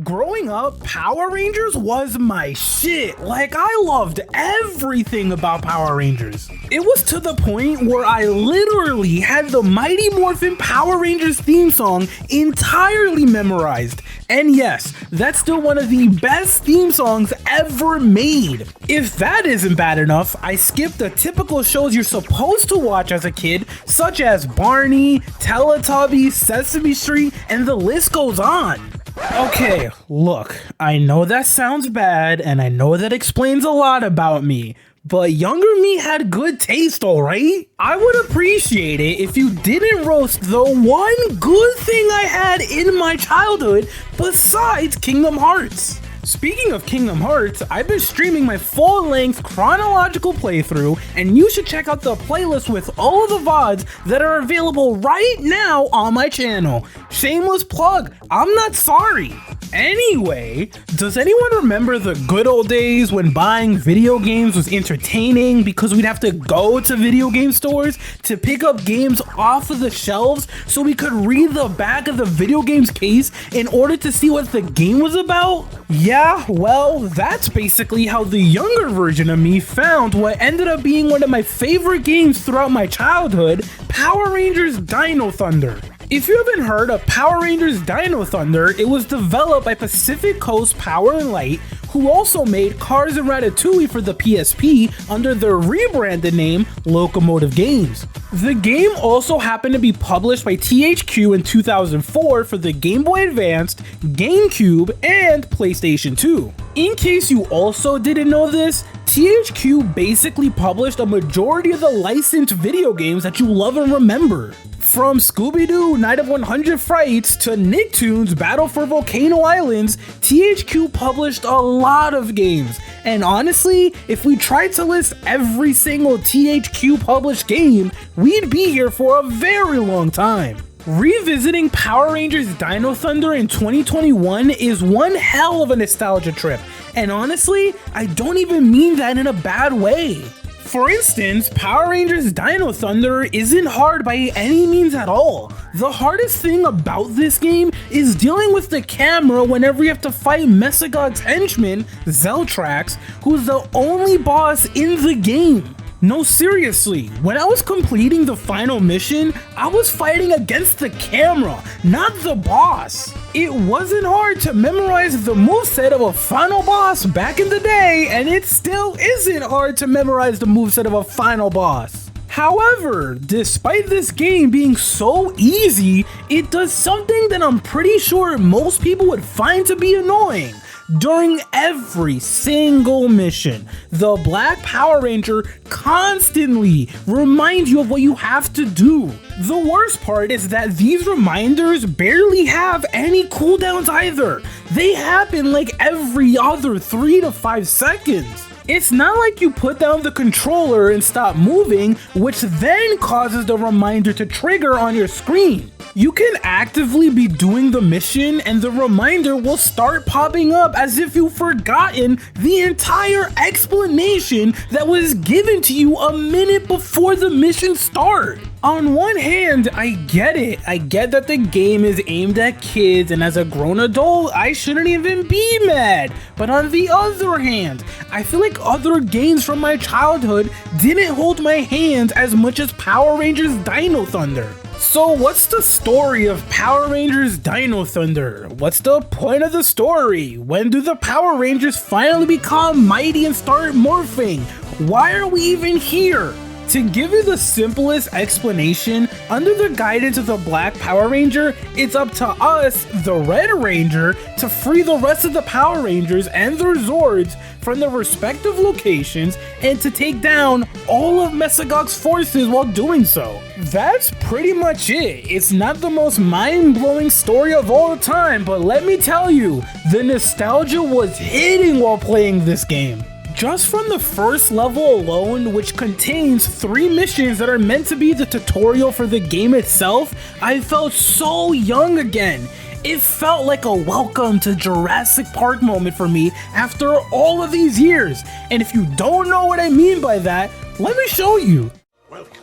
Growing up, Power Rangers was my shit. Like, I loved everything about Power Rangers. It was to the point where I literally had the Mighty Morphin Power Rangers theme song entirely memorized. And yes, that's still one of the best theme songs ever made. If that isn't bad enough, I skipped the typical shows you're supposed to watch as a kid, such as Barney, Teletubbies, Sesame Street, and the list goes on. Okay, look, I know that sounds bad, and I know that explains a lot about me, but younger me had good taste, alright? I would appreciate it if you didn't roast the one good thing I had in my childhood besides Kingdom Hearts. Speaking of Kingdom Hearts, I've been streaming my full-length chronological playthrough, and you should check out the playlist with all of the VODs that are available right now on my channel. Shameless plug, I'm not sorry. Anyway, does anyone remember the good old days when buying video games was entertaining because we'd have to go to video game stores to pick up games off of the shelves so we could read the back of the video game's case in order to see what the game was about? Yeah, well, that's basically how the younger version of me found what ended up being one of my favorite games throughout my childhood, Power Rangers Dino Thunder. If you haven't heard of Power Rangers Dino Thunder, it was developed by Pacific Coast Power and Light, who also made Cars and Ratatouille for the PSP under their rebranded name Locomotive Games. The game also happened to be published by THQ in 2004 for the Game Boy Advance, GameCube, and PlayStation 2. In case you also didn't know this, THQ basically published a majority of the licensed video games that you love and remember. From Scooby-Doo Night of 100 Frights to Nicktoons Battle for Volcano Islands, THQ published a lot of games. And honestly, if we tried to list every single THQ published game, we'd be here for a very long time. Revisiting Power Rangers Dino Thunder in 2021 is one hell of a nostalgia trip. And honestly, I don't even mean that in a bad way. For instance, Power Rangers Dino Thunder isn't hard by any means at all. The hardest thing about this game is dealing with the camera whenever you have to fight Mesogog's henchman, Zeltrax, who's the only boss in the game. No, seriously, when I was completing the final mission, I was fighting against the camera, not the boss. It wasn't hard to memorize the moveset of a final boss back in the day, and it still isn't hard to memorize the moveset of a final boss. However, despite this game being so easy, it does something that I'm pretty sure most people would find to be annoying. During every single mission, the Black Power Ranger constantly reminds you of what you have to do. The worst part is that these reminders barely have any cooldowns either. They happen like every other 3 to 5 seconds. It's not like you put down the controller and stop moving, which then causes the reminder to trigger on your screen. You can actively be doing the mission and the reminder will start popping up as if you've forgotten the entire explanation that was given to you a minute before the mission start. On one hand, I get it. I get that the game is aimed at kids, and as a grown adult, I shouldn't even be mad. But on the other hand, I feel like other games from my childhood didn't hold my hand as much as Power Rangers Dino Thunder. So what's the story of Power Rangers Dino Thunder? What's the point of the story? When do the Power Rangers finally become mighty and start morphing? Why are we even here? To give you the simplest explanation, under the guidance of the Black Power Ranger, it's up to us, the Red Ranger, to free the rest of the Power Rangers and their Zords from their respective locations and to take down all of Mesogog's forces while doing so. That's pretty much it. It's not the most mind-blowing story of all time, but let me tell you, the nostalgia was hitting while playing this game. Just from the first level alone, which contains 3 missions that are meant to be the tutorial for the game itself, I felt so young again. It felt like a welcome to Jurassic Park moment for me after all of these years. And if you don't know what I mean by that, let me show you. Welcome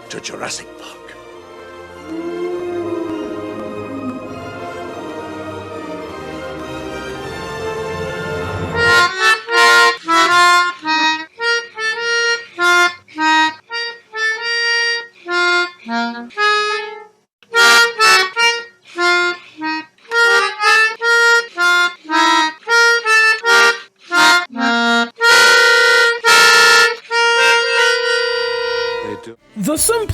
to Jurassic Park.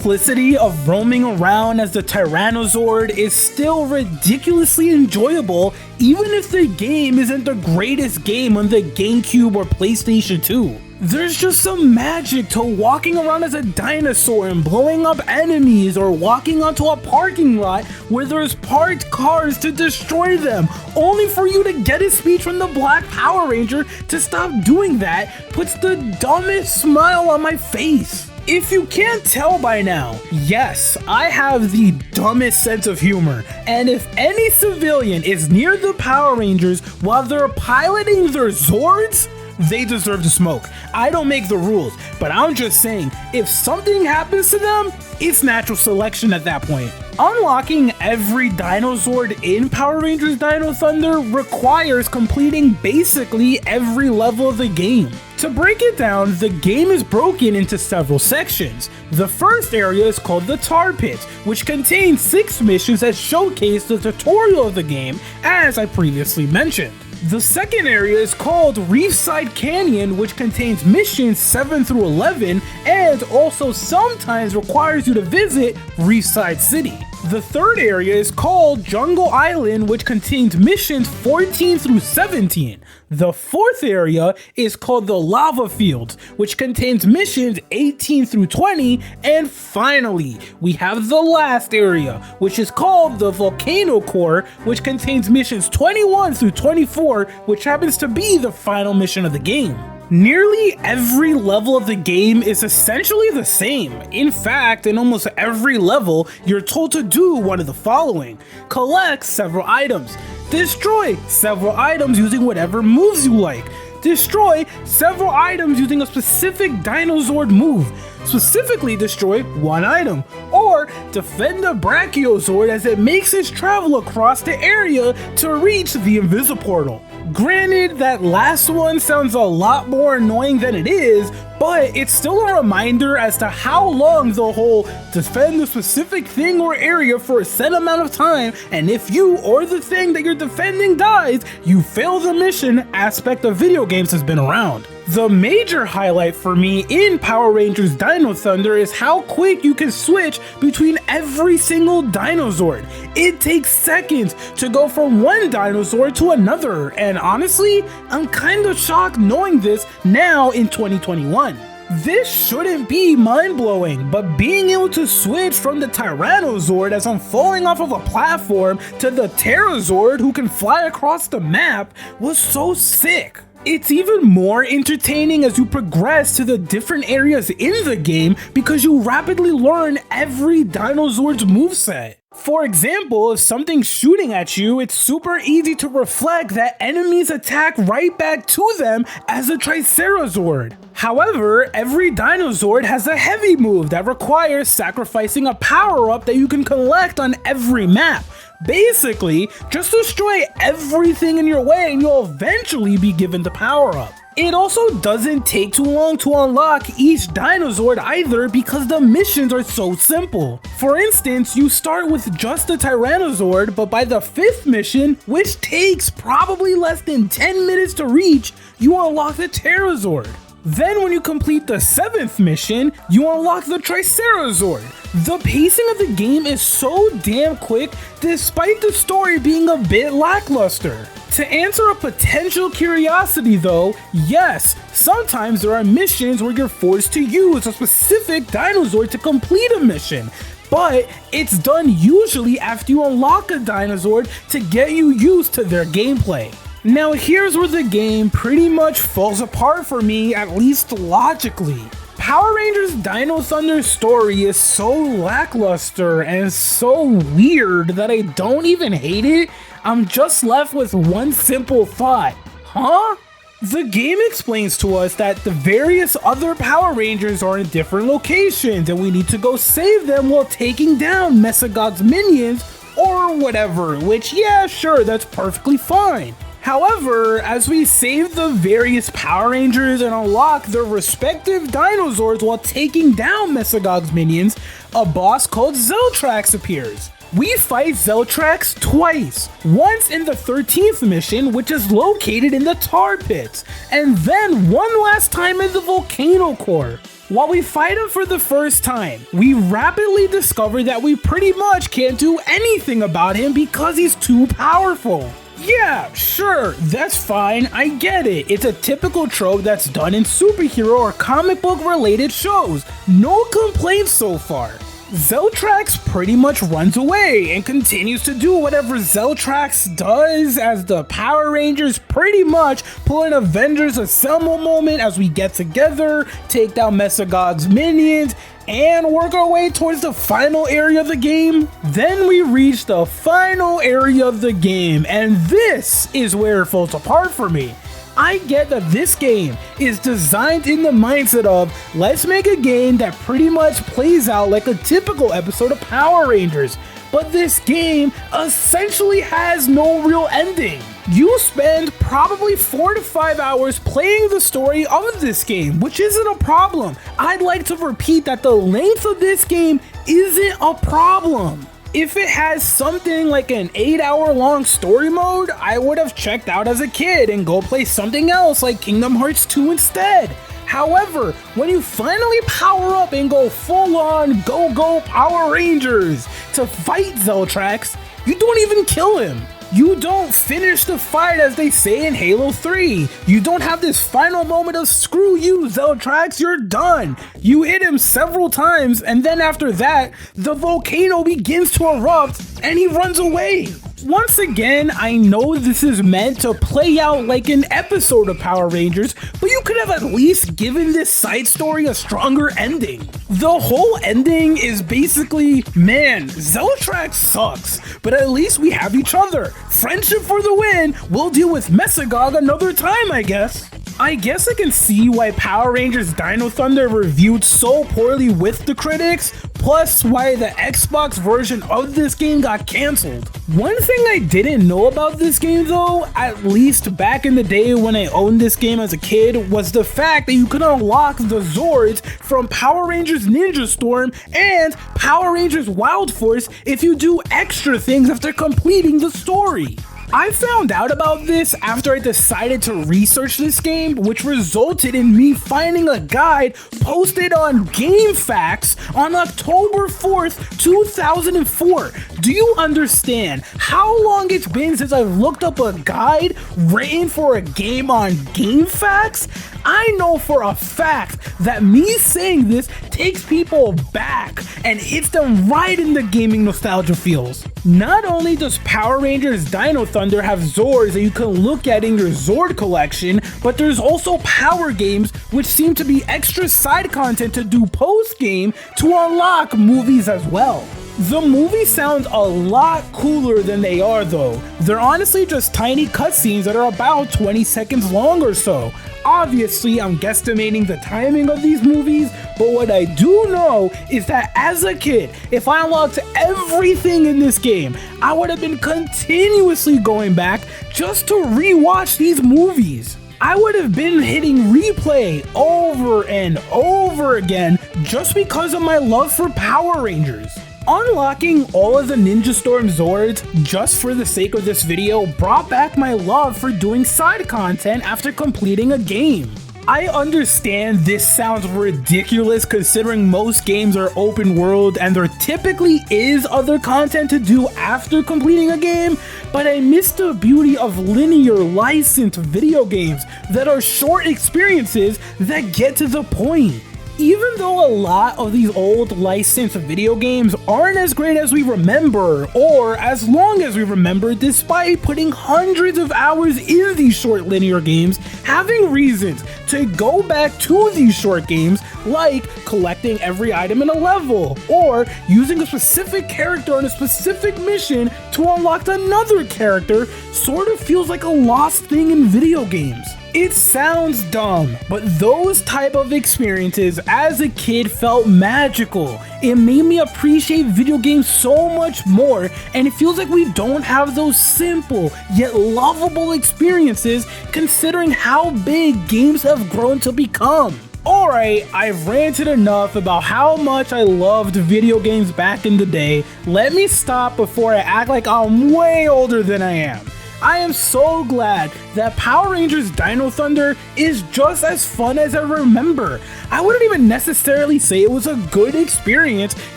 simplicity of roaming around as the Tyrannosaurd is still ridiculously enjoyable, even if the game isn't the greatest game on the GameCube or PlayStation 2. There's just some magic to walking around as a dinosaur and blowing up enemies, or walking onto a parking lot where there's parked cars to destroy them, only for you to get a speech from the Black Power Ranger to stop doing that puts the dumbest smile on my face. If you can't tell by now, yes, I have the dumbest sense of humor, and if any civilian is near the Power Rangers while they're piloting their Zords, they deserve to smoke. I don't make the rules, but I'm just saying, if something happens to them, it's natural selection at that point. Unlocking every Dinozord in Power Rangers Dino Thunder requires completing basically every level of the game. To break it down, the game is broken into several sections. The first area is called the Tar Pit, which contains 6 missions that showcase the tutorial of the game, as I previously mentioned. The second area is called Reefside Canyon, which contains missions 7 through 11 and also sometimes requires you to visit Reefside City. The third area is called Jungle Island, which contains missions 14 through 17. The fourth area is called the Lava Fields, which contains missions 18 through 20. And finally, we have the last area, which is called the Volcano Core, which contains missions 21 through 24, which happens to be the final mission of the game. Nearly every level of the game is essentially the same. In fact, in almost every level, you're told to do one of the following: collect several items, destroy several items using whatever moves you like, destroy several items using a specific Dinozord move, specifically destroy one item, or defend a Brachiozord as it makes its travel across the area to reach the Invisiportal. Granted, that last one sounds a lot more annoying than it is, but it's still a reminder as to how long the whole defend a specific thing or area for a set amount of time, and if you or the thing that you're defending dies, you fail the mission aspect of video games has been around. The major highlight for me in Power Rangers Dino Thunder is how quick you can switch between every single Dinozord. It takes seconds to go from one Dinosaur to another, and honestly, I'm kinda shocked knowing this now in 2021. This shouldn't be mind-blowing, but being able to switch from the Tyrannosaurd as I'm falling off of a platform to the Pterosaur who can fly across the map was so sick. It's even more entertaining as you progress to the different areas in the game because you rapidly learn every Dinozord's moveset. For example, if something's shooting at you, it's super easy to reflect that enemies attack right back to them as a Tricerazord. However, every Dinozord has a heavy move that requires sacrificing a power-up that you can collect on every map. Basically, just destroy everything in your way and you'll eventually be given the power-up. It also doesn't take too long to unlock each Dinozord either because the missions are so simple. For instance, you start with just the Tyrannosaurd, but by the 5th mission, which takes probably less than 10 minutes to reach, you unlock the Pterosaur. Then when you complete the 7th mission, you unlock the Tricerazord. The pacing of the game is so damn quick despite the story being a bit lackluster. To answer a potential curiosity though, yes, sometimes there are missions where you're forced to use a specific Dinosaur to complete a mission, but it's done usually after you unlock a Dinosaur to get you used to their gameplay. Now here's where the game pretty much falls apart for me, at least logically. Power Rangers Dino Thunder's story is so lackluster and so weird that I don't even hate it. I'm just left with one simple thought. Huh? The game explains to us that the various other Power Rangers are in different locations and we need to go save them while taking down Mesogog's minions or whatever, which yeah, sure, that's perfectly fine. However, as we save the various Power Rangers and unlock their respective Dinozords while taking down Mesogog's minions, a boss called Zeltrax appears. We fight Zeltrax twice, once in the 13th mission, which is located in the Tar Pits, and then one last time in the Volcano Core. While we fight him for the first time, we rapidly discover that we pretty much can't do anything about him because he's too powerful. Yeah, sure, that's fine, I get it. It's a typical trope that's done in superhero or comic book related shows. No complaints so far. Zeltrax pretty much runs away and continues to do whatever Zeltrax does as the Power Rangers pretty much pull an Avengers Assemble moment as we get together, take down Mesogog's minions, and work our way towards the final area of the game. Then we reach the final area of the game, and this is where it falls apart for me. I get that this game is designed in the mindset of, let's make a game that pretty much plays out like a typical episode of Power Rangers, but this game essentially has no real ending. You spend probably 4 to 5 hours playing the story of this game, which isn't a problem. I'd like to repeat that the length of this game isn't a problem. If it has something like an 8-hour long story mode, I would have checked out as a kid and go play something else like Kingdom Hearts 2 instead. However, when you finally power up and go full on go Power Rangers to fight Zeltrax, you don't even kill him. You don't finish the fight as they say in Halo 3. You don't have this final moment of screw you Zeltrax, you're done. You hit him several times and then after that, the volcano begins to erupt and he runs away. Once again, I know this is meant to play out like an episode of Power Rangers, but you could have at least given this side story a stronger ending. The whole ending is basically, man, Zeltrax sucks, but at least we have each other. Friendship for the win, we'll deal with Mesogog another time, I guess. I guess I can see why Power Rangers Dino Thunder reviewed so poorly with the critics, plus why the Xbox version of this game got cancelled. One thing I didn't know about this game though, at least back in the day when I owned this game as a kid, was the fact that you could unlock the Zords from Power Rangers Ninja Storm and Power Rangers Wild Force if you do extra things after completing the story. I found out about this after I decided to research this game, which resulted in me finding a guide posted on GameFAQs on October 4th, 2004. Do you understand how long it's been since I've looked up a guide written for a game on GameFAQs? I know for a fact that me saying this takes people back and hits them right in the gaming nostalgia feels. Not only does Power Rangers Dino Thunder have Zords that you can look at in your Zord collection, but there's also Power Games which seem to be extra side content to do post-game to unlock movies as well. The movies sound a lot cooler than they are though. They're honestly just tiny cutscenes that are about 20 seconds long or so. Obviously, I'm guesstimating the timing of these movies, but what I do know is that as a kid, if I unlocked everything in this game, I would have been continuously going back just to rewatch these movies. I would have been hitting replay over and over again just because of my love for Power Rangers. Unlocking all of the Ninja Storm Zords just for the sake of this video brought back my love for doing side content after completing a game. I understand this sounds ridiculous considering most games are open world and there typically is other content to do after completing a game, but I miss the beauty of linear licensed video games that are short experiences that get to the point. Even though a lot of these old licensed video games aren't as great as we remember, or as long as we remember, despite putting hundreds of hours in these short linear games, having reasons to go back to these short games, like collecting every item in a level, or using a specific character on a specific mission to unlock another character, sort of feels like a lost thing in video games. It sounds dumb, but those type of experiences as a kid felt magical. It made me appreciate video games so much more, and it feels like we don't have those simple yet lovable experiences considering how big games have grown to become. Alright, I've ranted enough about how much I loved video games back in the day. Let me stop before I act like I'm way older than I am. I am so glad that Power Rangers Dino Thunder is just as fun as I remember. I wouldn't even necessarily say it was a good experience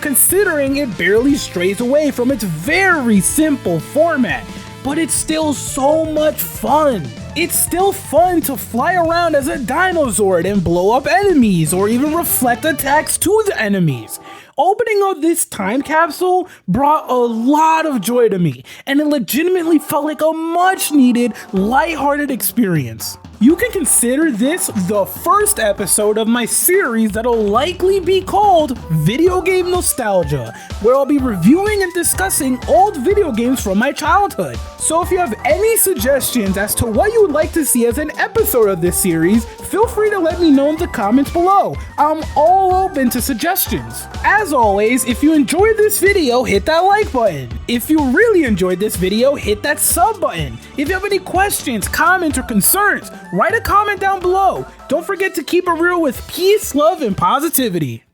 considering it barely strays away from its very simple format, but it's still so much fun. It's still fun to fly around as a dinosaur and blow up enemies or even reflect attacks to the enemies. Opening up this time capsule brought a lot of joy to me, and it legitimately felt like a much needed, lighthearted experience. You can consider this the first episode of my series that'll likely be called Video Game Nostalgia, where I'll be reviewing and discussing old video games from my childhood. So if you have any suggestions as to what you would like to see as an episode of this series, feel free to let me know in the comments below. I'm all open to suggestions. As always, if you enjoyed this video, hit that like button. If you really enjoyed this video, hit that sub button. If you have any questions, comments, or concerns, write a comment down below. Don't forget to keep it real with peace, love, and positivity.